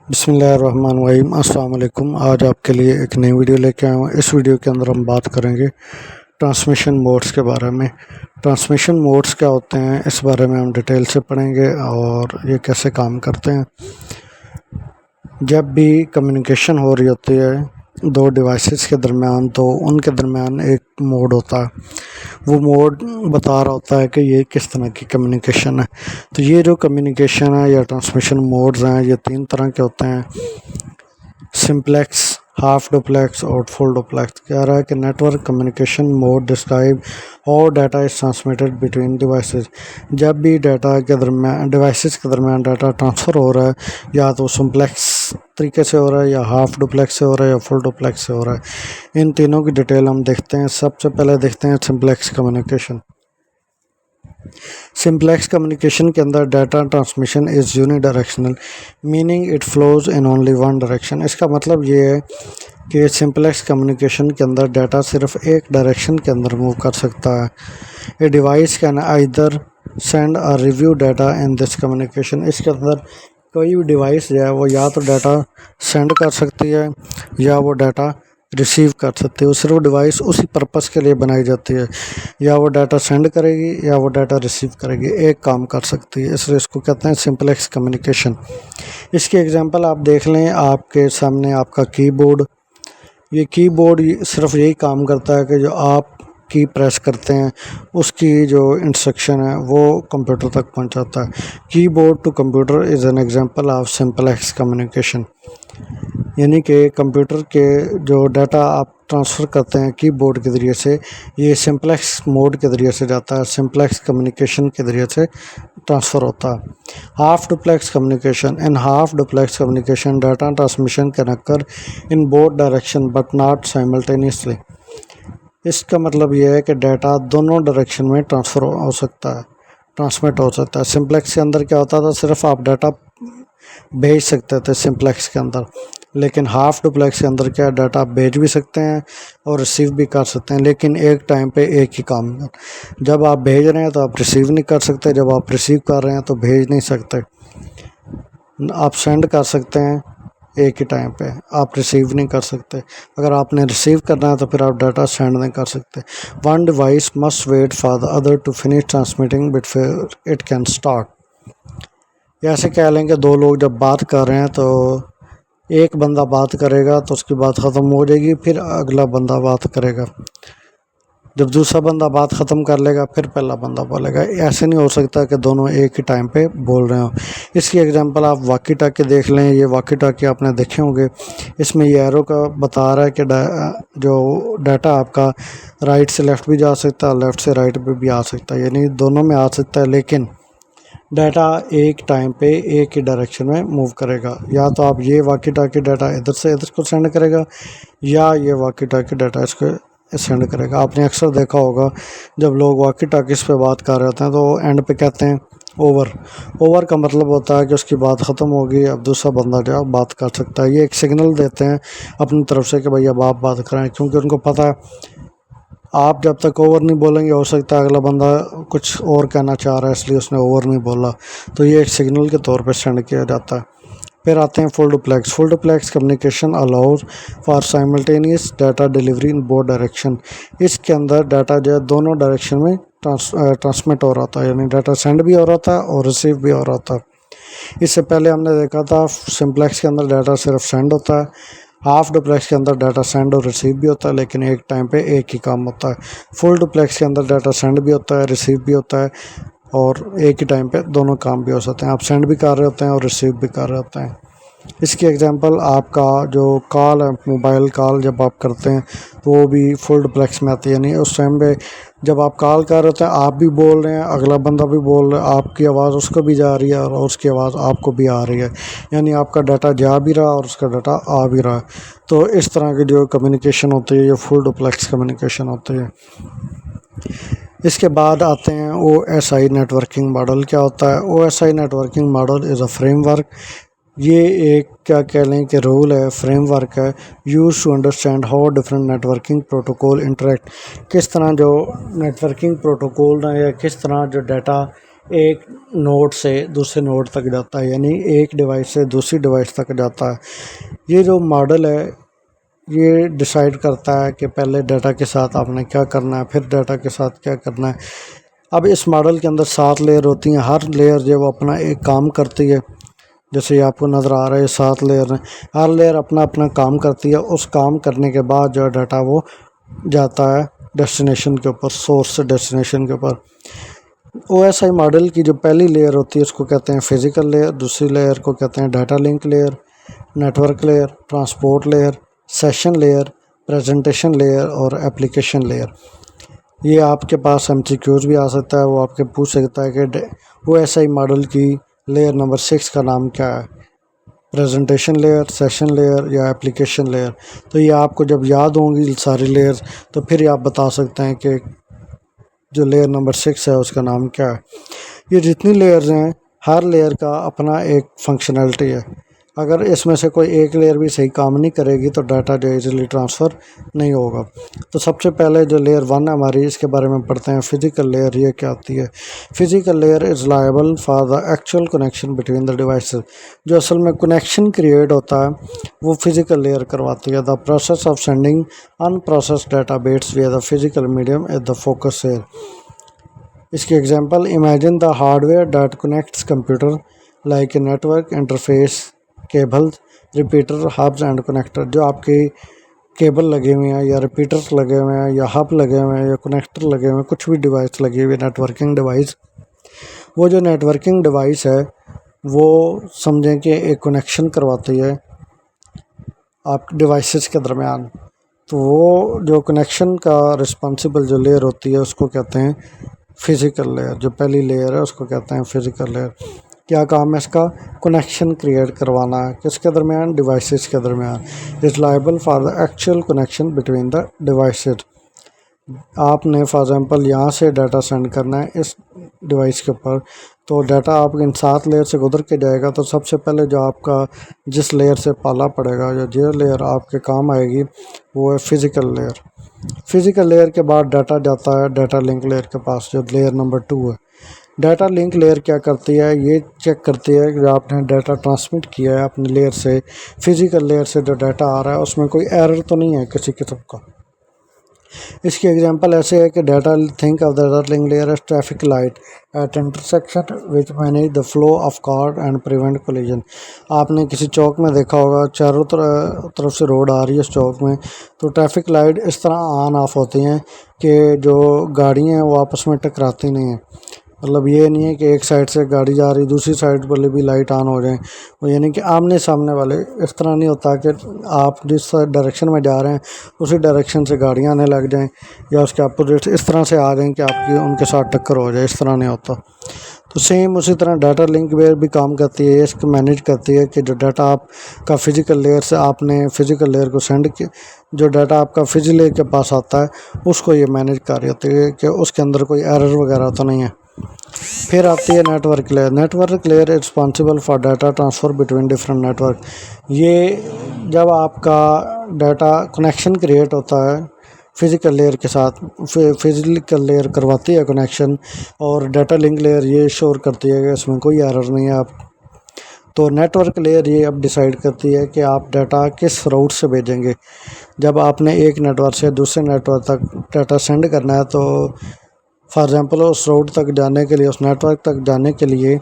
बिस्मिल्लाहिर्रहमानिर्रहीम। अस्सलाम वालेकुम। आज आपके लिए एक नई वीडियो लेके आया हूँ। इस वीडियो के अंदर हम बात करेंगे ट्रांसमिशन मोड्स के बारे में। ट्रांसमिशन मोड्स क्या होते हैं इस बारे में हम डिटेल से पढ़ेंगे और ये कैसे काम करते हैं। जब भी कम्युनिकेशन हो रही होती है दो डिवाइसेस के दरमियान, तो उनके दरमियान एक मोड होता है। वो मोड बता रहा होता है कि ये किस तरह की कम्युनिकेशन है। तो ये जो कम्युनिकेशन है या ट्रांसमिशन मोड्स हैं, ये तीन तरह के होते हैं: सिंप्लेक्स, हाफ डुप्लेक्स और फुल डुप्लेक्स। कह रहा है कि network communication mode describe how data is transmitted between devices. जब भी डाटा के दरमियान डिवाइसेस के दरमियान डाटा ट्रांसफ़र हो रहा है, या तो सिंप्लेक्स तरीके से हो रहा है, या हाफ डुप्लेक्स से हो रहा है, या फुल डुप्लेक्स से हो रहा है। इन तीनों की डिटेल हम देखते हैं। सबसे पहले देखते हैं सिंप्लेक्स कम्युनिकेशन। सिंप्लेक्स कम्युनिकेशन के अंदर data transmission is unidirectional, meaning it flows in only one direction. इसका मतलब ये है कि सिंप्लेक्स कम्युनिकेशन के अंदर डाटा सिर्फ एक डायरेक्शन के अंदर मूव कर सकता है। A device can either send a review data in this communication. इसके अंदर कोई भी डिवाइस जो है वो या तो डाटा सेंड कर सकती है या वो डाटा रिसीव कर सकती है। वो सिर्फ डिवाइस उसी पर्पस के लिए बनाई जाती है, या वो डाटा सेंड करेगी या वो डाटा रिसीव करेगी, एक काम कर सकती है। इसलिए इसको कहते हैं सिंप्लेक्स कम्युनिकेशन। इसकी एग्जांपल आप देख लें, आपके सामने आपका कीबोर्ड। ये कीबोर्ड सिर्फ यही काम करता है कि जो आप की प्रेस करते हैं उसकी जो इंस्ट्रक्शन है वो कंप्यूटर तक पहुंचाता है। Keyboard to computer is an example of simplex communication. यानी कि कंप्यूटर के जो डाटा आप ट्रांसफ़र करते हैं कीबोर्ड के ज़रिए से, ये सिंप्लेक्स मोड के ज़रिए से जाता है, सिंप्लेक्स कम्युनिकेशन के ज़रिए से ट्रांसफ़र होता है। Half duplex communication. In half duplex communication data transmission can occur in both direction but not simultaneously. इसका मतलब यह है कि डाटा दोनों डायरेक्शन में ट्रांसफ़र हो सकता है, ट्रांसमिट हो सकता है। सिंप्लेक्स के अंदर क्या होता था, सिर्फ आप डाटा भेज सकते थे सिंप्लेक्स के अंदर, लेकिन हाफ डुप्लेक्स के अंदर क्या डाटा भेज भी सकते हैं और रिसीव भी कर सकते हैं, लेकिन एक टाइम पे एक ही काम। जब आप भेज रहे हैं तो आप रिसीव नहीं कर सकते, जब आप रिसीव कर रहे हैं तो भेज नहीं सकते। आप सेंड कर सकते हैं एक ही टाइम पे, आप रिसीव नहीं कर सकते। अगर आपने रिसीव करना है तो फिर आप डाटा सेंड नहीं कर सकते। One device must wait for the other to finish transmitting before it can start. ऐसे कह लें कि दो लोग जब बात कर रहे हैं तो एक बंदा बात करेगा तो उसकी बात ख़त्म हो जाएगी, फिर अगला बंदा बात करेगा। जब दूसरा बंदा बात ख़त्म कर लेगा फिर पहला बंदा बोलेगा। ऐसे नहीं हो सकता कि दोनों एक ही टाइम पे बोल रहे हो। इसकी एग्जांपल आप वाकी टाकी देख लें। ये वाकी टाकी आपने देखे होंगे। इसमें ये एरो का बता रहा है कि जो डाटा आपका राइट से लेफ़्ट भी जा सकता है, लेफ़्ट से राइट पे भी आ सकता है, यानी दोनों में आ सकता है, लेकिन डाटा एक टाइम पे एक ही डायरेक्शन में मूव करेगा। या तो आप ये वाकी टाकी डाटा इधर से इधर को सेंड करेगा, या ये वाकी टाकी डाटा इसको सेंड करेगा। आपने अक्सर देखा होगा जब लोग वाकी टाकीस पे बात कर रहे होते हैं तो एंड पे कहते हैं ओवर। ओवर का मतलब होता है कि उसकी बात ख़त्म हो गई, अब दूसरा बंदा जो है बात कर सकता है। ये एक सिग्नल देते हैं अपनी तरफ से कि भाई अब आप बात करें, क्योंकि उनको पता है आप जब तक ओवर नहीं बोलेंगे हो सकता है अगला बंदा कुछ और कहना चाह रहा है, इसलिए उसने ओवर नहीं बोला। तो ये एक सिग्नल के तौर पे सेंड किया जाता है। फिर आते हैं full duplex. Full duplex communication allows for simultaneous data delivery in both direction. इसके अंदर डाटा जो है दोनों डायरेक्शन में ट्रांसमिट हो रहा था, यानी डाटा सेंड भी हो रहा था और रिसीव भी हो रहा था। इससे पहले हमने देखा था सिंप्लेक्स के अंदर डाटा सिर्फ सेंड होता है, हाफ डुप्लेक्स के अंदर डाटा सेंड और रिसीव भी होता है, लेकिन एक टाइम पे एक ही काम होता है। फुल डुप्लेक्स के अंदर डाटा सेंड भी होता है, रिसीव भी होता है, और एक ही टाइम पे दोनों काम भी हो सकते हैं। आप सेंड भी कर रहे होते हैं और रिसीव भी कर रहे होते हैं। इसकी एग्जांपल आपका जो कॉल है, मोबाइल कॉल जब आप करते हैं तो वो भी फुल डुप्लेक्स में आती है, यानी उस टाइम पे जब आप कॉल कर रहे होते हैं आप भी बोल रहे हैं, अगला बंदा भी बोल रहा है, आपकी आवाज़ उसको भी जा रही है और उसकी आवाज़ आपको भी आ रही है, यानी आपका डाटा जा भी रहा और उसका डाटा आ भी रहा है। तो इस तरह की जो कम्युनिकेशन होती है ये फुल डुप्लेक्स कम्युनिकेशन होती है। इसके बाद आते हैं OSI नेटवर्किंग मॉडल। क्या होता है OSI networking model? Is a framework. ये एक क्या कह लें कि रूल है, फ्रेमवर्क है, use to understand how different networking protocol interact. किस तरह जो नेटवर्किंग प्रोटोकॉल या किस तरह जो डाटा एक नोड से दूसरे नोड तक जाता है, यानी एक डिवाइस से दूसरी डिवाइस तक जाता है। ये जो मॉडल है ये डिसाइड करता है कि पहले डाटा के साथ आपने क्या करना है, फिर डाटा के साथ क्या करना है। अब इस मॉडल के अंदर 7 लेयर होती हैं, हर लेयर जो वो अपना एक काम करती है। जैसे ये आपको नज़र आ रहा है 7 लेयर हैं, हर लेयर अपना अपना काम करती है। उस काम करने के बाद जो डाटा वो जाता है डेस्टिनेशन के ऊपर, सोर्स से डेस्टिनेशन के ऊपर। OSI मॉडल की जो पहली लेयर होती है उसको कहते हैं फिज़िकल लेयर, दूसरी लेयर को कहते हैं data link layer, network layer, transport layer, session layer, presentation layer और एप्लीकेशन लेयर। ये आपके पास MCQs भी आ सकता है, वो आपके पूछ सकता है कि OSI मॉडल की लेयर नंबर 6 का नाम क्या है, प्रेजेंटेशन लेयर, सेशन लेयर या एप्लीकेशन लेयर। तो ये आपको जब याद होंगी सारी लेयर्स तो फिर आप बता सकते हैं कि जो लेयर नंबर 6 है उसका नाम क्या है। ये जितनी लेयर्स हैं हर लेयर का अपना एक फंक्शनैलिटी है। अगर इसमें से कोई एक लेयर भी सही काम नहीं करेगी तो डाटा जो इजीली ट्रांसफ़र नहीं होगा। तो सबसे पहले जो लेयर 1 है हमारी, इसके बारे में पढ़ते हैं। फिज़िकल लेयर ये क्या होती है। Physical layer is liable for the actual connection between the devices. जो असल में कनेक्शन क्रिएट होता है वो फिज़िकल लेयर करवाती है। The process of sending unprocessed data bits with the physical medium is the focus layer. इसकी example, imagine the hardware that connects computer like a network interface, cables, repeater, hubs and connector. जो आपके cable लगे हुए हैं या repeaters लगे हुए हैं या हब लगे हुए हैं या कनेक्टर लगे हुए हैं, कुछ भी डिवाइस लगी हुई है नेटवर्किंग डिवाइस, वो जो नेटवर्किंग डिवाइस है वो समझें कि एक कनेक्शन करवाती है आप डिवाइसेस के दरमियान। तो वो जो कनेक्शन का रिस्पॉन्सिबल जो लेयर होती है उसको कहते हैं फिज़िकल लेयर। जो पहली लेयर है उसको कहते हैं फिज़िकल लेयर। क्या काम है इसका? कनेक्शन क्रिएट करवाना है, किसके दरमियान? डिवाइसेस के दरमियान। Is liable for the actual connection between the devices. आपने फॉर एग्जांपल यहाँ से डाटा सेंड करना है इस डिवाइस के ऊपर, तो डाटा आप इन 7 लेयर से गुजर के जाएगा। तो सबसे पहले जो आपका जिस लेयर से पाला पड़ेगा या जो लेयर आपके काम आएगी वो है फिज़िकल लेयर। फिज़िकल लेयर के बाद डाटा जाता है डाटा लिंक लेयर के पास, जो लेयर नंबर 2 है। डाटा लिंक लेयर क्या करती है? ये चेक करती है कि आपने डाटा ट्रांसमिट किया है अपनी लेयर से, फिज़िकल लेयर से जो डाटा आ रहा है उसमें कोई एरर तो नहीं है किसी किस्म का। इसकी एग्जांपल ऐसे है कि data think of the data link layer as traffic light at intersection which manage the flow of car and prevent collision. आपने किसी चौक में देखा होगा चारों तरफ से रोड आ रही है, इस चौक में तो ट्रैफिक लाइट इस तरह ऑन ऑफ होती हैं कि जो गाड़ियाँ हैं वो आपस में टकराती नहीं हैं। मतलब ये नहीं है कि एक साइड से गाड़ी जा रही दूसरी साइड पर भी लाइट ऑन हो जाए, वो यानी कि आमने सामने वाले। इस तरह नहीं होता कि आप जिस डायरेक्शन में जा रहे हैं उसी डायरेक्शन से गाड़ियाँ आने लग जाएं या उसके अपोजिट इस तरह से आ जाएं कि आपकी उनके साथ टक्कर हो जाए, इस तरह नहीं होता। तो सेम उसी तरह डाटा लिंक लेयर भी काम करती है, इसको मैनेज करती है कि जो डाटा आपका फिज़िकल लेयर से आपने फिज़िकल लेयर को सेंड किया, जो डाटा आपका फिज़िकल लेयर के पास आता है उसको ये मैनेज कर रही होती है कि उसके अंदर कोई एरर वगैरह तो नहीं है। फिर आती है network layer. Network layer responsible for data transfer between different network. ये जब आपका डाटा कनेक्शन क्रिएट होता है फिज़िकल लेयर के साथ, फिज़िकल लेयर करवाती है कनेक्शन और डाटा लिंक लेयर ये श्योर करती है कि इसमें कोई एरर नहीं है। आप तो नेटवर्क लेयर ये अब डिसाइड करती है कि आप डाटा किस रूट से भेजेंगे। जब आपने एक नेटवर्क से दूसरे नेटवर्क तक डाटा सेंड करना है तो फॉर एग्ज़ाम्पल उस रूट तक जाने के लिए, उस नेटवर्क तक जाने के लिए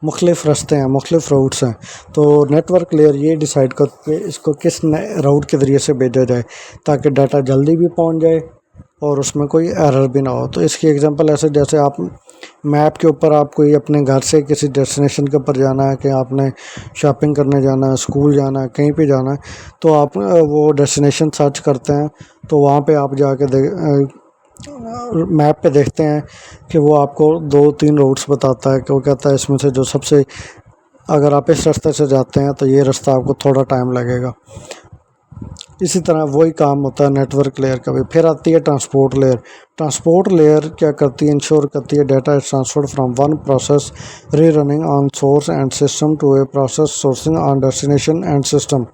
मुख्तलिफ़ रास्ते हैं, मुख्तलिफ़ रूट्स हैं। तो नेटवर्क लेयर ये डिसाइड करके इसको किस रूट के ज़रिए से भेजा जाए ताकि डाटा जल्दी भी पहुंच जाए और उसमें कोई एरर भी ना हो। तो इसकी एग्जांपल ऐसे, जैसे आप मैप के ऊपर आप कोई अपने घर से किसी डेस्टिनेशन के ऊपर जाना है कि आपने शॉपिंग करने जाना है, स्कूल जाना है, कहीं पे जाना है, तो आप वो डेस्टिनेशन सर्च करते हैं। तो वहाँ पे आप जाके मैप पे देखते हैं कि वो आपको 2-3 रूट्स बताता है कि वो कहता है इसमें से जो सबसे, अगर आप इस रास्ते से जाते हैं तो ये रास्ता आपको थोड़ा टाइम लगेगा। इसी तरह वही काम होता है नेटवर्क लेयर का भी। फिर आती है ट्रांसपोर्ट लेयर। ट्रांसपोर्ट लेयर क्या करती है? इंश्योर करती है data is transferred from one process re running on source end system to a process sourcing on destination end system.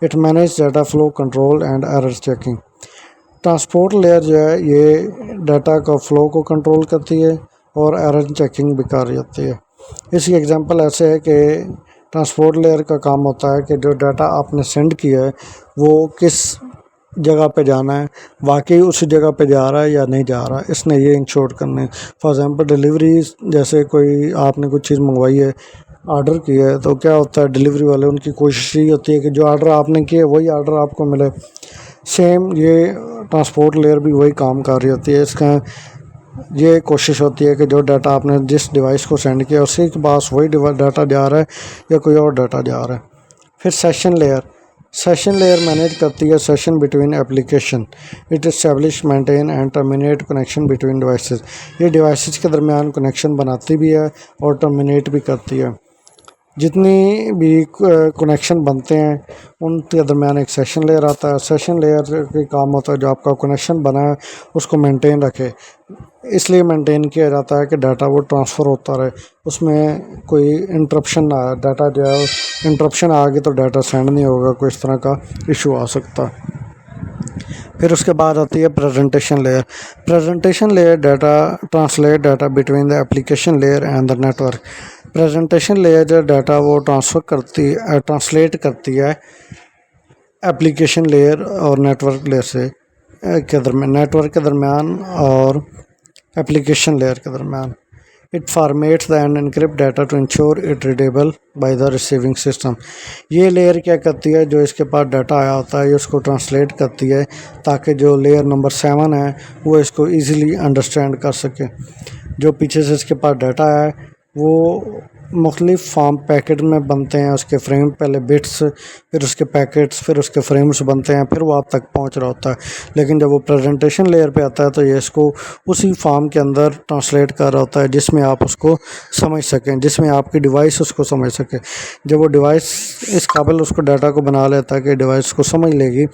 It manage data flow control and error checking. Transport layer जो है ये data का flow को control करती है और error checking भी कर जाती है। इसकी एग्जांपल ऐसे है कि ट्रांसपोर्ट लेयर का काम होता है कि जो डाटा आपने सेंड किया है वो किस जगह पे जाना है, वाकई उसी जगह पे जा रहा है या नहीं जा रहा है, इसने ये इंश्योर करना है। फॉर एग्जांपल डिलीवरी, जैसे कोई आपने कुछ चीज़ मंगवाई है, ऑर्डर किया है, तो क्या होता है डिलीवरी वाले उनकी कोशिश ये होती है कि जो ऑर्डर आपने किया वही ऑर्डर आपको मिले। सेम ये ट्रांसपोर्ट लेयर भी वही काम कर रही होती है। इसका ये कोशिश होती है कि जो डाटा आपने जिस डिवाइस को सेंड किया उसी के पास वही डाटा जा रहा है या कोई और डाटा जा रहा है। फिर सेशन लेयर मैनेज करती है session between application. It establish, maintain and terminate connection between devices. ये डिवाइसेस के दरमियान कनेक्शन बनाती भी है और टर्मिनेट भी करती है। जितनी भी कनेक्शन बनते हैं उनके दरमियान एक सेशन लेयर आता है। सेशन लेयर का काम होता है जो आपका कनेक्शन बना है उसको मेंटेन रखे। इसलिए मेंटेन किया जाता है कि डाटा वो ट्रांसफ़र होता रहे, उसमें कोई इंटरप्शन ना आए। डाटा जो है इंटरप्शन आ गई तो डाटा सेंड नहीं होगा, कोई इस तरह का इशू आ सकता है। फिर उसके बाद आती है presentation layer data translate data between the application layer and the network. Presentation layer जो डाटा वो ट्रांसलेट करती है एप्लीकेशन लेयर और नेटवर्क लेयर से नेटवर्क के दरमियान और एप्लीकेशन लेयर के दरमियान। It formats the and encrypt data to ensure it readable by the receiving system. ये लेयर क्या करती है, जो इसके पास डाटा आया होता है ये उसको ट्रांसलेट करती है ताकि जो लेयर नंबर 7 है वो इसको इजीली अंडरस्टैंड कर सके। जो पीछे से इसके पास डाटा है वो मुख्तलिफ फॉर्म पैकेट में बनते हैं, उसके फ्रेम पहले बिट्स, फिर उसके पैकेट्स, फिर उसके फ्रेम्स बनते हैं, फिर वो आप तक पहुंच रहा होता है। लेकिन जब वो प्रेजेंटेशन लेयर पे आता है तो ये इसको उसी फॉर्म के अंदर ट्रांसलेट कर रहा होता है जिसमें आप उसको समझ सकें, जिसमें आपकी डिवाइस उसको समझ सके। जब वो डिवाइस इस काबिल उसको डाटा को बना लेता है कि डिवाइस को समझ लेगी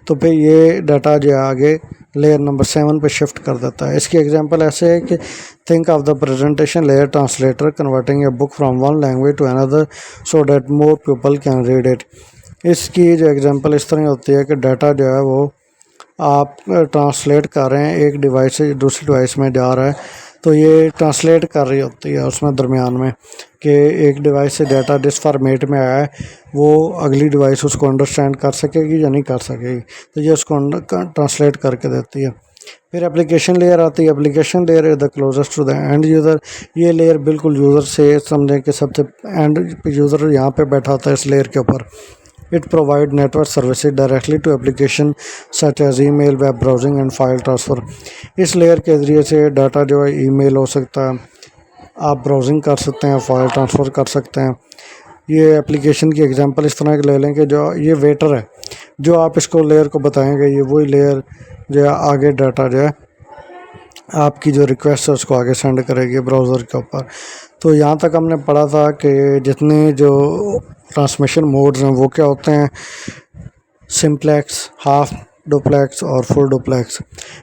तो फिर ये डाटा जो आगे लेयर नंबर 7 पे शिफ्ट कर देता है। इसकी एग्जांपल ऐसे है कि think of the presentation layer translator converting a book from one language to another so that more people can read it. इसकी जो एग्जांपल इस तरह होती है कि डाटा जो है वो आप ट्रांसलेट कर रहे हैं, एक डिवाइस से दूसरी डिवाइस में जा रहा है तो ये ट्रांसलेट कर रही होती है उसमें दरमियान में कि एक डिवाइस से डाटा जिस फॉर्मेट में आया है वो अगली डिवाइस उसको अंडरस्टैंड कर सकेगी या नहीं कर सकेगी, तो ये उसको ट्रांसलेट करके देती है। फिर एप्लीकेशन लेयर आती है। Application layer is the closest to the end user. ये लेयर बिल्कुल यूज़र से समझें कि सबसे एंड यूज़र यहाँ पे बैठा होता है इस लेयर के ऊपर। It provide network services directly to application such as email, web browsing and file transfer. इस लेयर के ज़रिए से डाटा जो है ईमेल हो सकता है, आप ब्राउजिंग कर सकते हैं, फाइल ट्रांसफ़र कर सकते हैं। ये एप्लीकेशन की एग्जांपल इस तरह के ले लें कि जो ये वेटर है, जो आप इसको लेयर को बताएंगे ये वही लेयर जो है आगे डाटा जो है आपकी जो रिक्वेस्ट है उसको आगे सेंड करेगी ब्राउज़र के ऊपर। तो यहाँ तक हमने पढ़ा था कि जितने जो ट्रांसमिशन मोड्स हैं वो क्या होते हैं, सिंप्लेक्स, हाफ डुप्लेक्स और फुल डुप्लेक्स।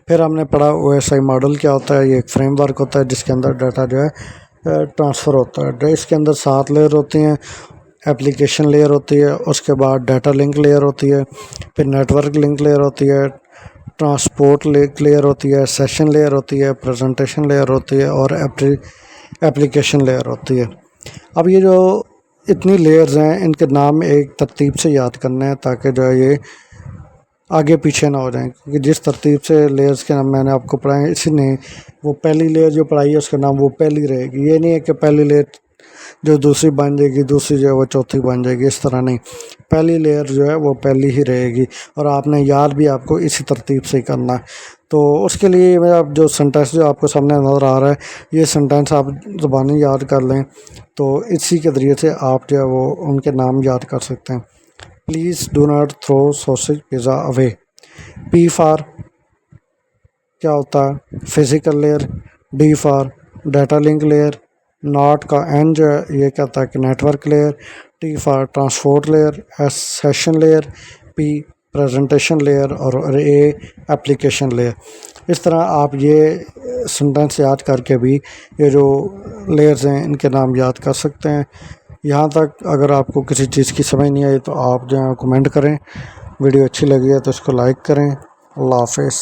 फिर हमने पढ़ा OSI मॉडल क्या होता है। ये एक फ्रेमवर्क होता है जिसके अंदर डाटा जो है ट्रांसफ़र होता है। इसके अंदर 7 लेयर होती हैं। एप्लीकेशन लेयर होती है, उसके बाद डाटा लिंक लेयर होती है, फिर नेटवर्क लिंक लेयर होती है, ट्रांसपोर्ट लिंक लेयर होती है, सेशन लेयर होती है, प्रेजेंटेशन लेयर होती है और एप्लीकेशन लेयर होती है। अब ये जो इतनी लेयर्स हैं इनके नाम एक तरतीब से याद करने हैं ताकि जो है ये आगे पीछे ना हो जाएं, क्योंकि जिस तरतीब से लेयर्स के नाम मैंने आपको पढ़ाए इसी ने वो पहली लेयर जो पढ़ाई है उसका नाम वो पहली रहेगी। ये नहीं है कि पहली लेयर जो दूसरी बन जाएगी, दूसरी जो है वो चौथी बन जाएगी, इस तरह नहीं। पहली लेयर जो है वो पहली ही रहेगी और आपने याद भी आपको इसी तरतीब से ही करना है। तो उसके लिए मैं आप जो सेंटेंस जो आपको सामने नज़र आ रहा है ये सेंटेंस आप ज़बानी याद कर लें तो इसी के ज़रिए से आप जो है वो उनके नाम याद कर सकते हैं। Please do not throw sausage pizza away. P for क्या होता है, physical layer. D for data link layer. Not का N जो है ये कहता है कि network layer. T for transport layer. S session layer. P presentation layer और A एप्लीकेशन लेयर। इस तरह आप ये सेंटेंस याद करके भी ये जो लेयर्स हैं इनके नाम याद कर सकते हैं। यहाँ तक अगर आपको किसी चीज़ की समझ नहीं आई तो आप जो है कमेंट करें। वीडियो अच्छी लगी है तो इसको लाइक करें। अल्लाह हाफ़िज़।